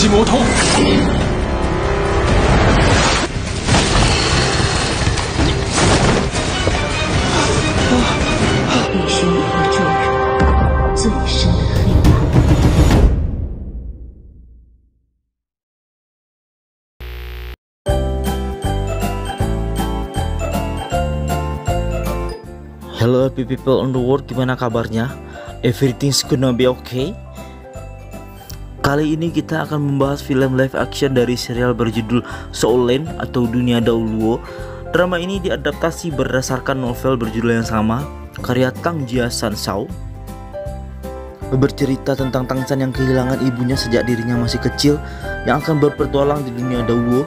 击魔头。必须能够注入最深的黑暗。Hello happy people on the world, gimana kabarnya? Everything's gonna be okay? Kali ini kita akan membahas film live action dari serial berjudul Soulen atau Dunia Dauluo. Drama ini diadaptasi berdasarkan novel berjudul yang sama, karya Tang Jia San Shao. Bercerita tentang Tang San yang kehilangan ibunya sejak dirinya masih kecil, yang akan berpetualang di dunia Dauluo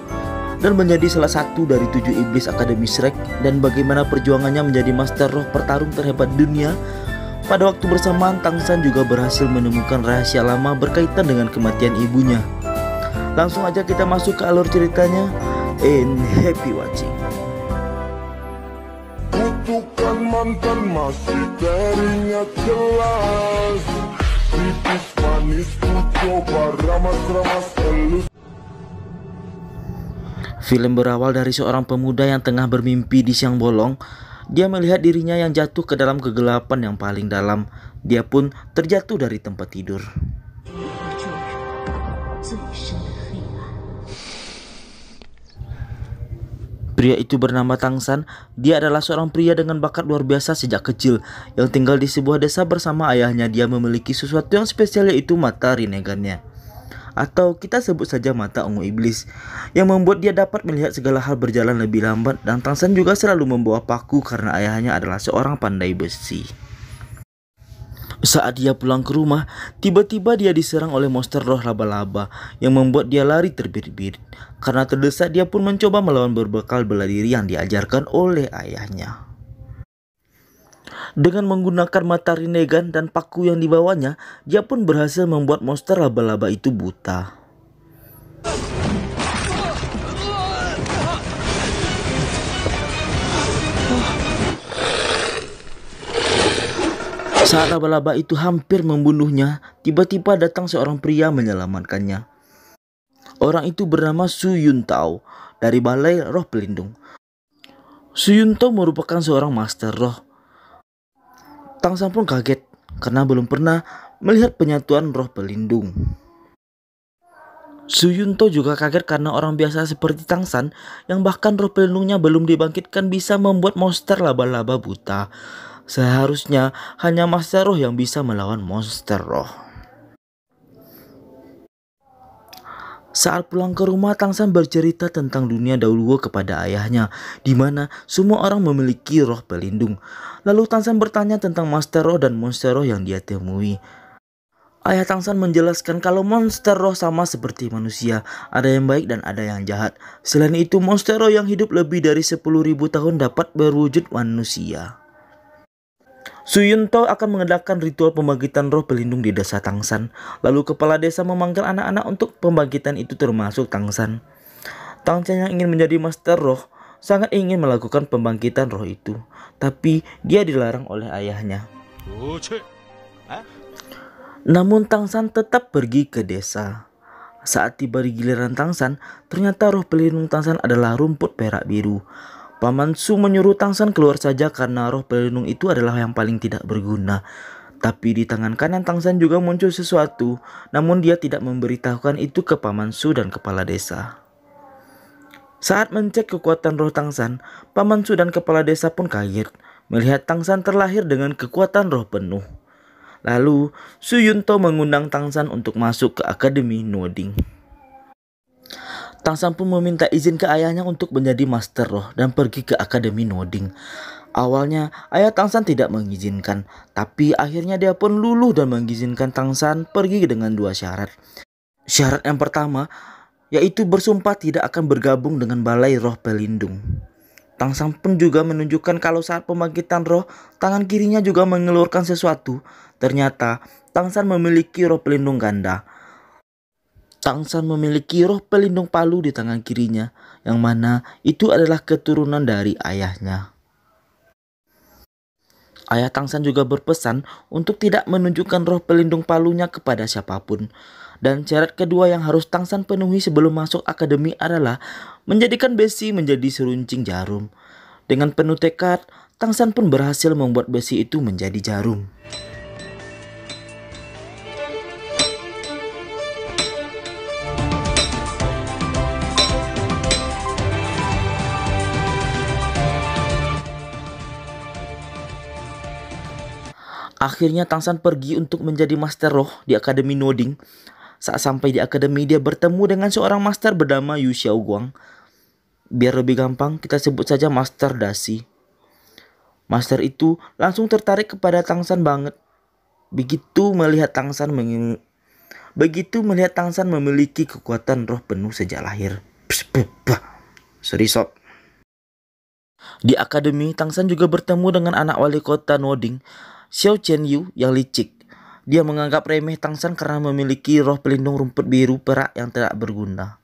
dan menjadi salah satu dari 7 iblis Akademi Shrek, dan bagaimana perjuangannya menjadi master roh pertarung terhebat dunia. Pada waktu bersamaan, Tang San juga berhasil menemukan rahasia lama berkaitan dengan kematian ibunya. Langsung aja kita masuk ke alur ceritanya, and happy watching. Kutukan mantan masih teringat jelas. Tipis manis ku coba ramas-ramas elus. Film berawal dari seorang pemuda yang tengah bermimpi di siang bolong. Dia melihat dirinya yang jatuh ke dalam kegelapan yang paling dalam. Dia pun terjatuh dari tempat tidur. Pria itu bernama Tang San. Dia adalah seorang pria dengan bakat luar biasa sejak kecil, yang tinggal di sebuah desa bersama ayahnya. Dia memiliki sesuatu yang spesial, yaitu mata rinnegannya, atau kita sebut saja mata ungu iblis, yang membuat dia dapat melihat segala hal berjalan lebih lambat. Dan Tang San juga selalu membawa paku karena ayahnya adalah seorang pandai besi. Saat dia pulang ke rumah, tiba-tiba dia diserang oleh monster roh laba-laba yang membuat dia lari terbirit-birit. Karena terdesak, dia pun mencoba melawan berbekal bela diri yang diajarkan oleh ayahnya. Dengan menggunakan mata rinnegan dan paku yang dibawanya, dia pun berhasil membuat monster laba-laba itu buta. Saat laba-laba itu hampir membunuhnya, tiba-tiba datang seorang pria menyelamatkannya. Orang itu bernama Su Yuntao dari Balai Roh Pelindung. Su Yuntao merupakan seorang master roh. Tang San pun kaget karena belum pernah melihat penyatuan roh pelindung. Su Yuntao juga kaget karena orang biasa seperti Tang San, yang bahkan roh pelindungnya belum dibangkitkan, bisa membuat monster laba-laba buta. Seharusnya hanya master roh yang bisa melawan monster roh. Saat pulang ke rumah, Tang San bercerita tentang dunia Dauluo kepada ayahnya, di mana semua orang memiliki roh pelindung. Lalu Tang San bertanya tentang master roh dan monster roh yang dia temui. Ayah Tang San menjelaskan kalau monster roh sama seperti manusia, ada yang baik dan ada yang jahat. Selain itu, monster roh yang hidup lebih dari 10.000 tahun dapat berwujud manusia. Su Yuntao akan mengadakan ritual pembangkitan roh pelindung di desa Tang San. Lalu kepala desa memanggil anak-anak untuk pembangkitan itu, termasuk Tang San. Tang San yang ingin menjadi master roh sangat ingin melakukan pembangkitan roh itu, tapi dia dilarang oleh ayahnya. Namun Tang San tetap pergi ke desa. Saat tiba di giliran Tang San, ternyata roh pelindung Tang San adalah rumput perak biru. Paman Su menyuruh Tang San keluar saja karena roh pelindung itu adalah yang paling tidak berguna. Tapi di tangan kanan Tang San juga muncul sesuatu, namun dia tidak memberitahukan itu ke Paman Su dan kepala desa. Saat mencek kekuatan roh Tang San, Paman Su dan kepala desa pun kaget melihat Tang San terlahir dengan kekuatan roh penuh. Lalu Su Yuntao mengundang Tang San untuk masuk ke Akademi Noding. Tang San pun meminta izin ke ayahnya untuk menjadi master roh dan pergi ke Akademi Noding. Awalnya ayah Tang San tidak mengizinkan, tapi akhirnya dia pun luluh dan mengizinkan Tang San pergi dengan 2 syarat. Syarat yang pertama yaitu bersumpah tidak akan bergabung dengan Balai Roh Pelindung. Tang San pun juga menunjukkan kalau saat pembangkitan roh, tangan kirinya juga mengeluarkan sesuatu. Ternyata Tang San memiliki roh pelindung ganda. Tang San memiliki roh pelindung palu di tangan kirinya, yang mana itu adalah keturunan dari ayahnya. Ayah Tang San juga berpesan untuk tidak menunjukkan roh pelindung palunya kepada siapapun. Dan syarat kedua yang harus Tangsan penuhi sebelum masuk akademi adalah menjadikan besi menjadi seruncing jarum. Dengan penuh tekad, Tangsan pun berhasil membuat besi itu menjadi jarum. Akhirnya Tangsan pergi untuk menjadi Master Roh di Akademi Noding. Saat sampai di akademi, dia bertemu dengan seorang master bernama Yu Xiaoguang. Biar lebih gampang, kita sebut saja Master Dasi. Master itu langsung tertarik kepada Tangsan banget. Begitu melihat Tangsan memiliki kekuatan roh penuh sejak lahir. Sorry sob. Di akademi, Tangsan juga bertemu dengan anak wali kota Noding, Xiao Chenyu yang licik. Dia menganggap remeh Tangsan karena memiliki roh pelindung rumput biru perak yang tidak berguna.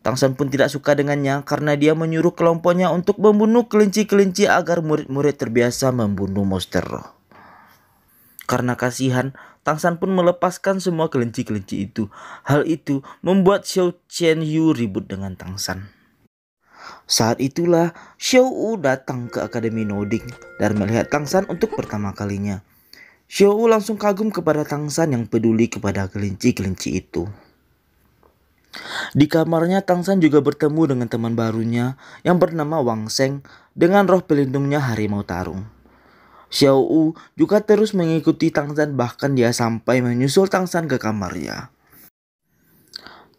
Tangsan pun tidak suka dengannya karena dia menyuruh kelompoknya untuk membunuh kelinci-kelinci agar murid-murid terbiasa membunuh monster roh. Karena kasihan, Tangsan pun melepaskan semua kelinci-kelinci itu. Hal itu membuat Xiao Chenyu ribut dengan Tangsan. Saat itulah Xiao Wu datang ke Akademi Noding dan melihat Tangsan untuk pertama kalinya. Xiao Wu langsung kagum kepada Tangsan yang peduli kepada kelinci-kelinci itu. Di kamarnya, Tangsan juga bertemu dengan teman barunya yang bernama Wang Sheng dengan roh pelindungnya harimau tarung. Xiao Wu juga terus mengikuti Tangsan, bahkan dia sampai menyusul Tangsan ke kamarnya.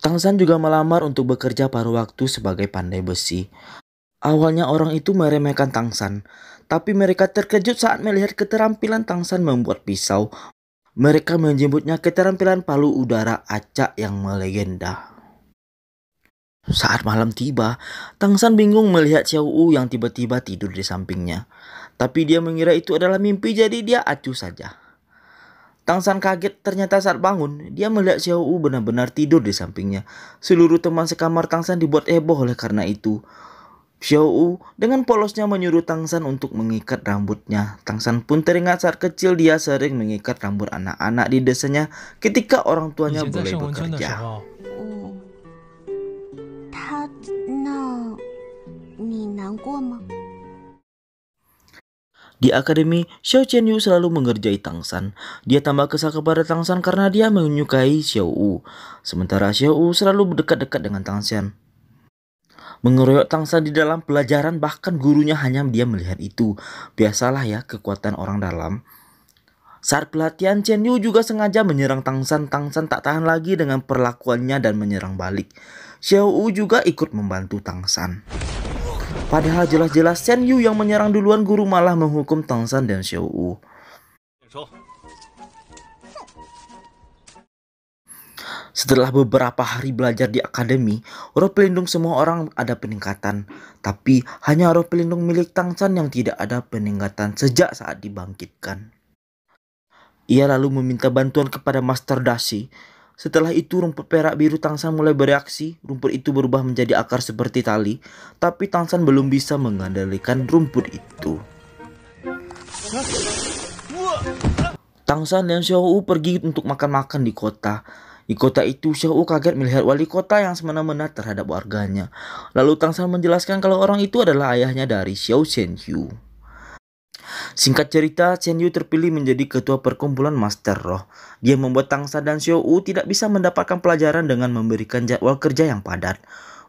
Tangsan juga melamar untuk bekerja paruh waktu sebagai pandai besi. Awalnya orang itu meremehkan Tangsan, tapi mereka terkejut saat melihat keterampilan Tangsan membuat pisau. Mereka menyebutnya keterampilan palu udara acak yang melegenda. Saat malam tiba, Tangsan bingung melihat Xiao Wu yang tiba-tiba tidur di sampingnya. Tapi dia mengira itu adalah mimpi, jadi dia acuh saja. Tangsan kaget ternyata saat bangun, dia melihat Xiao Wu benar-benar tidur di sampingnya. Seluruh teman sekamar Tangsan dibuat heboh oleh karena itu. Xiao Wu dengan polosnya menyuruh Tangsan untuk mengikat rambutnya. Tangsan pun teringat saat kecil dia sering mengikat rambut anak-anak di desanya ketika orang tuanya boleh bekerja. Di akademi, Xiao Chenyu selalu mengerjai Tangsan. Dia tambah kesal kepada Tangsan karena dia menyukai Xiao Wu. Sementara Xiao Wu selalu berdekat-dekat dengan Tangsan, mengeroyok Tangsan di dalam pelajaran, bahkan gurunya hanya dia melihat itu. Biasalah ya kekuatan orang dalam. Saat pelatihan, Chenyu juga sengaja menyerang Tangsan. Tangsan tak tahan lagi dengan perlakuannya dan menyerang balik. Xiao Wu juga ikut membantu Tangsan. Padahal jelas-jelas Chenyu yang menyerang duluan, guru malah menghukum Tangsan dan Xiao Wu. Setelah beberapa hari belajar di akademi, roh pelindung semua orang ada peningkatan. Tapi hanya roh pelindung milik Tangsan yang tidak ada peningkatan sejak saat dibangkitkan. Ia lalu meminta bantuan kepada Master Dasi. Setelah itu rumput perak biru Tangsan mulai bereaksi. Rumput itu berubah menjadi akar seperti tali. Tapi Tangsan belum bisa mengendalikan rumput itu. Tangsan dan Xiao Wu pergi untuk makan-makan di kota. Di kota itu, Xiao Wu kaget melihat wali kota yang semena-mena terhadap warganya. Lalu Tangsan menjelaskan kalau orang itu adalah ayahnya dari Xiao Chenyu. Singkat cerita, Chenyu terpilih menjadi ketua perkumpulan Master Roh. Dia membuat Tangsan dan Xiao Wu tidak bisa mendapatkan pelajaran dengan memberikan jadwal kerja yang padat.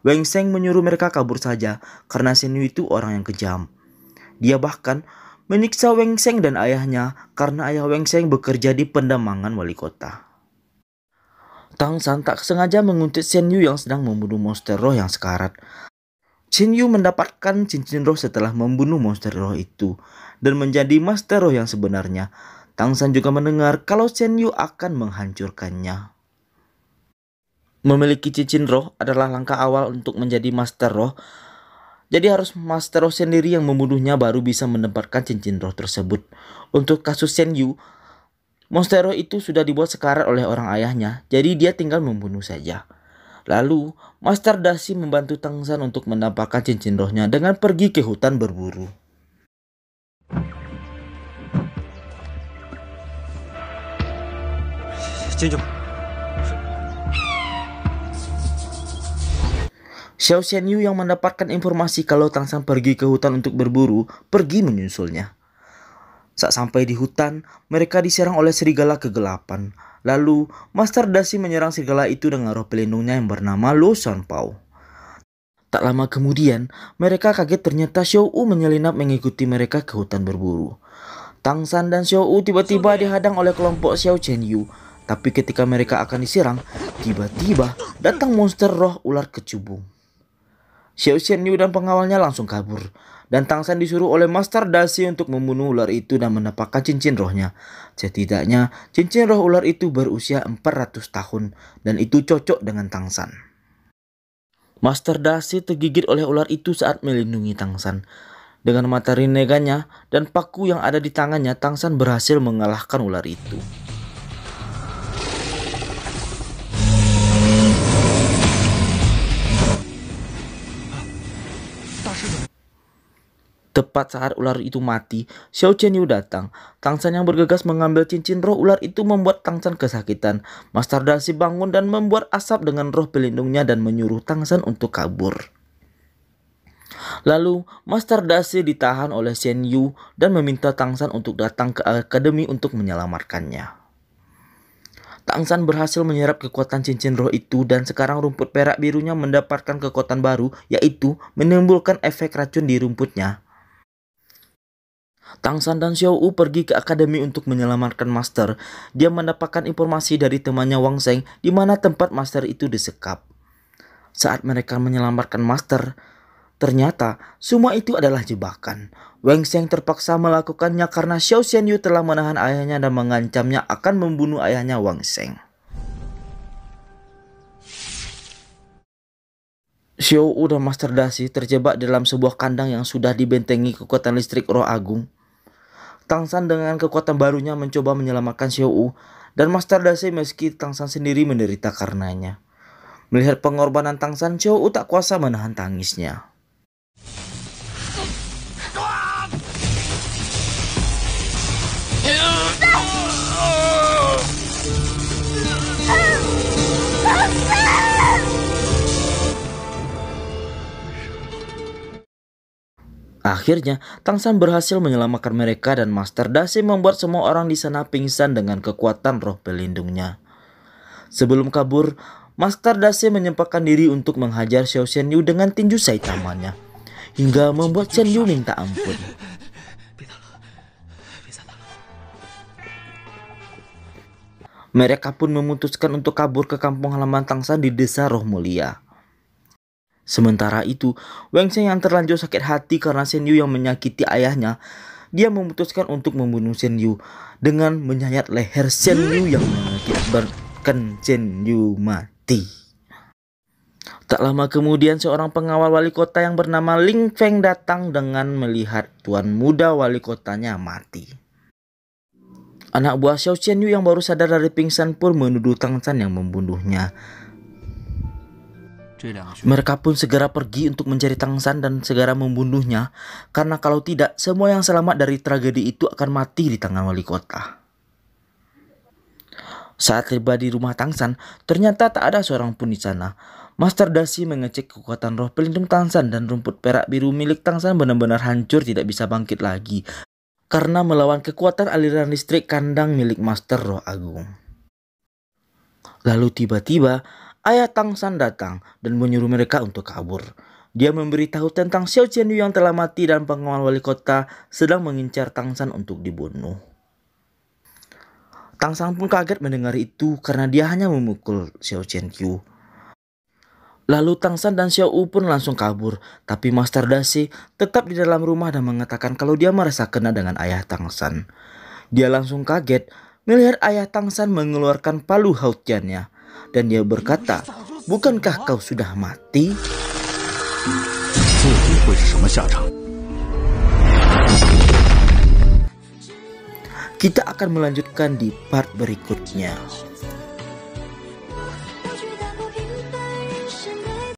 Wang Sheng menyuruh mereka kabur saja karena Chenyu itu orang yang kejam. Dia bahkan menyiksa Wang Sheng dan ayahnya karena ayah Wang Sheng bekerja di pendamangan wali kota. Tangsan tak sengaja menguntit Chenyu yang sedang membunuh monster roh yang sekarat. Chenyu mendapatkan cincin roh setelah membunuh monster roh itu dan menjadi master roh yang sebenarnya. Tangsan juga mendengar kalau Chenyu akan menghancurkannya. Memiliki cincin roh adalah langkah awal untuk menjadi master roh. Jadi harus master roh sendiri yang membunuhnya baru bisa mendapatkan cincin roh tersebut. Untuk kasus Chenyu, monster roh itu sudah dibuat sekarat oleh orang ayahnya, jadi dia tinggal membunuh saja. Lalu, Master Dasi membantu Tangsan untuk mendapatkan cincin rohnya dengan pergi ke hutan berburu. Xiao Xianyu yang mendapatkan informasi kalau Tang San pergi ke hutan untuk berburu, pergi menyusulnya. Saat sampai di hutan, mereka diserang oleh serigala kegelapan. Lalu, Master Dasi menyerang serigala itu dengan roh pelindungnya yang bernama Lo Sanpao. Tak lama kemudian, mereka kaget ternyata Xiao U menyelinap mengikuti mereka ke hutan berburu. Tang San dan Xiao U tiba-tiba dihadang oleh kelompok Xiao Qianyu. Tapi ketika mereka akan diserang, tiba-tiba datang monster roh ular kecubung. Xiao Qianyu dan pengawalnya langsung kabur. Dan Tang San disuruh oleh Master Dasi untuk membunuh ular itu dan mendapatkan cincin rohnya. Setidaknya, cincin roh ular itu berusia 400 tahun dan itu cocok dengan Tang San. Master Dasi tergigit oleh ular itu saat melindungi Tang San. Dengan mata rineganya dan paku yang ada di tangannya, Tang San berhasil mengalahkan ular itu. Tepat saat ular itu mati, Xiao Qianyu datang. Tang San yang bergegas mengambil cincin roh ular itu membuat Tang San kesakitan. Master Dasi bangun dan membuat asap dengan roh pelindungnya dan menyuruh Tang San untuk kabur. Lalu, Master Dasi ditahan oleh Shen Yu dan meminta Tang San untuk datang ke akademi untuk menyelamatkannya. Tang San berhasil menyerap kekuatan cincin roh itu dan sekarang rumput perak birunya mendapatkan kekuatan baru, yaitu menimbulkan efek racun di rumputnya. Tang San dan Xiao U pergi ke akademi untuk menyelamatkan Master. Dia mendapatkan informasi dari temannya Wang Sheng di mana tempat Master itu disekap. Saat mereka menyelamatkan Master, ternyata semua itu adalah jebakan. Wang Sheng terpaksa melakukannya karena Xiao Xianyu telah menahan ayahnya dan mengancamnya akan membunuh ayahnya Wang Sheng. Xiao U dan Master Dasi terjebak dalam sebuah kandang yang sudah dibentengi kekuatan listrik roh agung. Tang San dengan kekuatan barunya mencoba menyelamatkan Xiao U dan Master Dasi meski Tang San sendiri menderita karenanya. Melihat pengorbanan Tang San, Xiao U tak kuasa menahan tangisnya. Akhirnya, Tang San berhasil menyelamatkan mereka dan Master Dasi membuat semua orang di sana pingsan dengan kekuatan roh pelindungnya. Sebelum kabur, Master Dasi menyempatkan diri untuk menghajar Xiao Xianyu dengan tinju Saitamanya, hingga membuat Xianyu minta ampun. Mereka pun memutuskan untuk kabur ke kampung halaman Tang San di desa Roh Mulia. Sementara itu, Wang Sheng yang terlanjur sakit hati karena Shen Yu yang menyakiti ayahnya, dia memutuskan untuk membunuh Shen Yu dengan menyayat leher Shen Yu yang mengakibatkan Shen Yu mati. Tak lama kemudian seorang pengawal wali kota yang bernama Ling Feng datang dengan melihat tuan muda wali kotanya mati. Anak buah Xiao Qianyu yang baru sadar dari pingsan pun menuduh Tang San yang membunuhnya. Mereka pun segera pergi untuk mencari Tang San dan segera membunuhnya, karena kalau tidak, semua yang selamat dari tragedi itu akan mati di tangan wali kota. Saat tiba di rumah Tang San, ternyata tak ada seorang pun di sana. Master Dasi mengecek kekuatan roh pelindung Tang San dan rumput perak biru milik Tang San benar-benar hancur, tidak bisa bangkit lagi, karena melawan kekuatan aliran listrik kandang milik Master Roh Agung. Lalu tiba-tiba, ayah Tang San datang dan menyuruh mereka untuk kabur. Dia memberitahu tentang Xiao Qianyu yang telah mati dan pengawal wali kota sedang mengincar Tang San untuk dibunuh. Tang San pun kaget mendengar itu karena dia hanya memukul Xiao Qianyu. Lalu Tang San dan Xiao U pun langsung kabur, tapi Master Dasi tetap di dalam rumah dan mengatakan kalau dia merasa kena dengan ayah Tang San. Dia langsung kaget melihat ayah Tang San mengeluarkan palu hautiannya. Dan dia berkata, "Bukankah kau sudah mati?" Kita akan melanjutkan di part berikutnya.